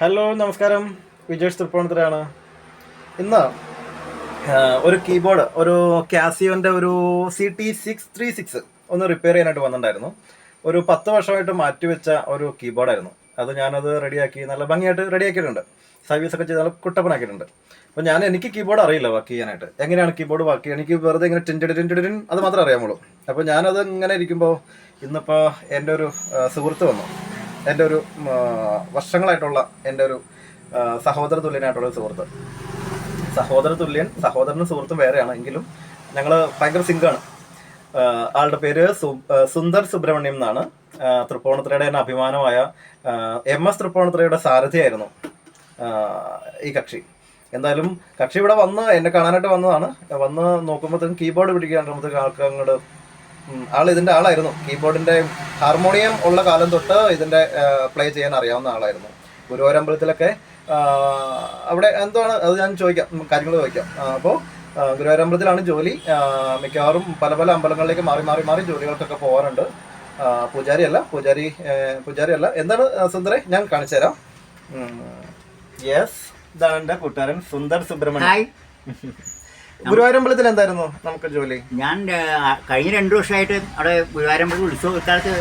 Hello നമസ്കാരം, വിജേഷ് തൃപ്പൂണിത്തുറയാണ്. ഇന്ന് ഒരു കീബോർഡ്, ഒരു കാസിയോൻ്റെ ഒരു CT636 ഒന്ന് റിപ്പയർ ചെയ്യാനായിട്ട് വന്നിട്ടുണ്ടായിരുന്നു. ഒരു 10 വർഷമായിട്ട് മാറ്റിവെച്ച ഒരു കീബോർഡായിരുന്നു അത്. ഞാനത് റെഡിയാക്കി, നല്ല ഭംഗിയായിട്ട് റെഡിയാക്കിയിട്ടുണ്ട്. സർവീസൊക്കെ ചെയ്ത് നല്ല കുട്ടപ്പനാക്കിയിട്ടുണ്ട്. അപ്പോൾ എനിക്ക് കീബോർഡ് അറിയില്ല വർക്ക് ചെയ്യാനായിട്ട്. എങ്ങനെയാണ് കീബോർഡ് വർക്ക് ചെയ്യുക? എനിക്ക് വെറുതെ ഇങ്ങനെ ടിൻഡിൻ അത് മാത്രമേ അറിയാമുള്ളൂ. അപ്പോൾ ഞാനത് ഇങ്ങനെ ഇരിക്കുമ്പോൾ ഇന്നിപ്പോൾ എൻ്റെ ഒരു സുഹൃത്ത് വന്നു. എൻ്റെ ഒരു വർഷങ്ങളായിട്ടുള്ള എൻ്റെ ഒരു സഹോദര തുല്യനായിട്ടുള്ള സുഹൃത്ത്. സഹോദര തുല്യൻ, സഹോദരനും സുഹൃത്തും വേറെയാണ്, എങ്കിലും ഞങ്ങൾ ഭയങ്കര സിങ്കാണ്. ആളുടെ പേര് സുന്ദർ സുബ്രഹ്മണ്യം എന്നാണ്. തൃപ്പൂണിത്തുറയുടെ തന്നെ അഭിമാനമായ MS തൃപ്പൂണിത്തുറയുടെ സാരഥിയായിരുന്നു ഈ കക്ഷി. എന്തായാലും കക്ഷി ഇവിടെ വന്ന് എന്നെ കാണാനായിട്ട് വന്നതാണ്. വന്ന് നോക്കുമ്പോഴത്തേക്കും കീബോർഡ് പിടിക്കാനാകുമ്പോഴത്തേക്കും ആൾക്ക് അങ്ങോട്ട് ഇതിൻ്റെ ആളായിരുന്നു. കീബോർഡിൻ്റെ ഹാർമോണിയം ഉള്ള കാലം തൊട്ട് ഇതിൻ്റെ പ്ലേ ചെയ്യാൻ അറിയാവുന്ന ആളായിരുന്നു. ഗുരുവായൂരമ്പലത്തിലൊക്കെ അവിടെ എന്താണ് അത് ഞാൻ കാര്യങ്ങൾ ചോദിക്കാം. അപ്പോൾ ഗുരുവായൂരമ്പലത്തിലാണ് ജോലി. മിക്കവാറും പല പല അമ്പലങ്ങളിലേക്ക് മാറി ജോലികൾക്കൊക്കെ പോകാറുണ്ട്. പൂജാരിയല്ല. എന്താണ് സുന്ദരെ, ഞാൻ കാണിച്ചു തരാം. യെസ്, ഇതാണ് എൻ്റെ കൂട്ടുകാരൻ സുന്ദർ സുബ്രഹ്മണ്യം. ഗുരുവായൂരമ്പലത്തിൽ എന്തായിരുന്നു നമുക്ക് ജോലി? ഞാൻ കഴിഞ്ഞ 2 വർഷമായിട്ട് അവിടെ ഗുരുവായൂരമ്പലത്തിൽ ഉത്സവക്കാലത്ത്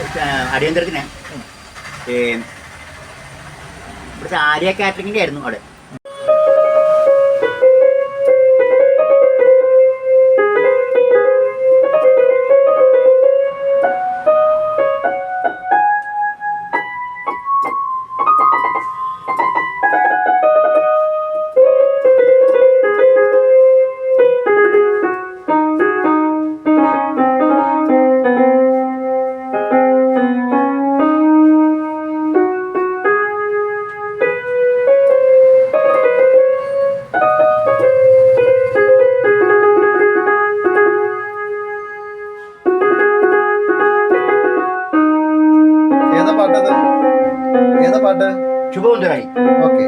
അടിയന്തരത്തിന് ഇവിടുത്തെ ആര്യ കാറ്ററിങ്ങിൻ്റെ ആയിരുന്നു അവിടെ. ഏതാ പാട്ട്? ശുഭവന്തരായി. ഓക്കെ.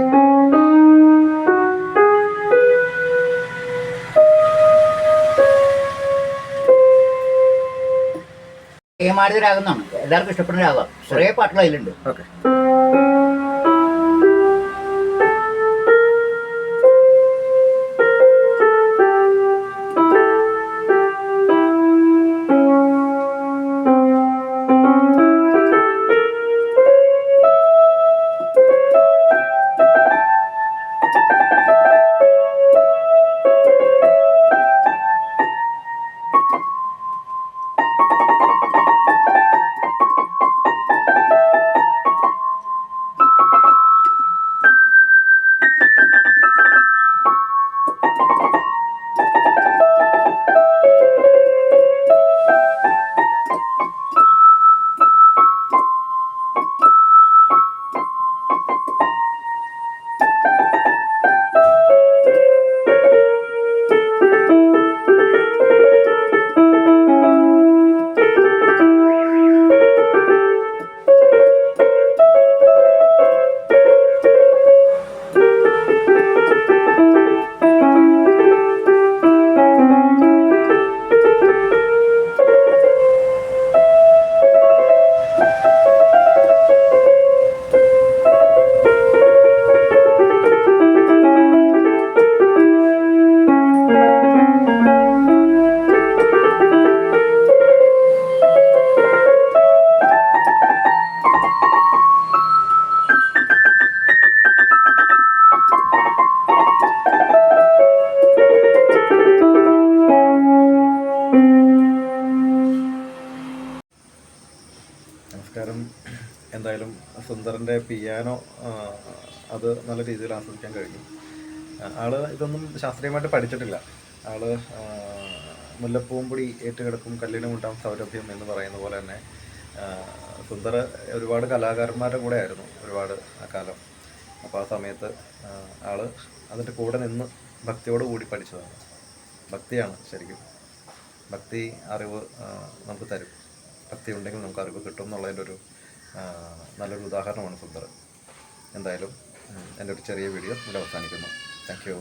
ഹേമാരതരാകുന്നതാണ് എല്ലാവർക്കും ഇഷ്ടപ്പെടുന്ന രാഗം. കുറേ പാട്ടുകൾ അതിലുണ്ട്. ഓക്കെ. നമസ്കാരം. എന്തായാലും സുന്ദറിൻ്റെ പിയാനോ അത് നല്ല രീതിയിൽ ആസ്വദിക്കാൻ കഴിഞ്ഞു. ആള് ഇതൊന്നും ശാസ്ത്രീയമായിട്ട് പഠിച്ചിട്ടില്ല. ആള് മുല്ലപ്പൂമ്പൊടി ഏറ്റുകിടക്കും കല്ലിനുമുണ്ടാം സൗരഭ്യം എന്ന് പറയുന്ന പോലെ തന്നെ സുന്ദർ ഒരുപാട് കലാകാരന്മാരുടെ കൂടെ ആയിരുന്നു ഒരുപാട് കാലം. അപ്പോൾ ആ സമയത്ത് ആള് അതിൻ്റെ കൂടെ നിന്ന് ഭക്തിയോട് കൂടി പഠിച്ചതാണ്. ഭക്തിയാണ് ശരിക്കും. ഭക്തി അറിവ് നമുക്ക് തരും. ഭക്തി ഉണ്ടെങ്കിൽ നമുക്ക് അറിവ് കിട്ടും എന്നുള്ളതിൻ്റെ ഒരു നല്ലൊരു ഉദാഹരണമാണ് സുന്ദർ. എന്തായാലും എൻ്റെ ഒരു ചെറിയ വീഡിയോ ഇവിടെ അവസാനിക്കുന്നു. Thank you.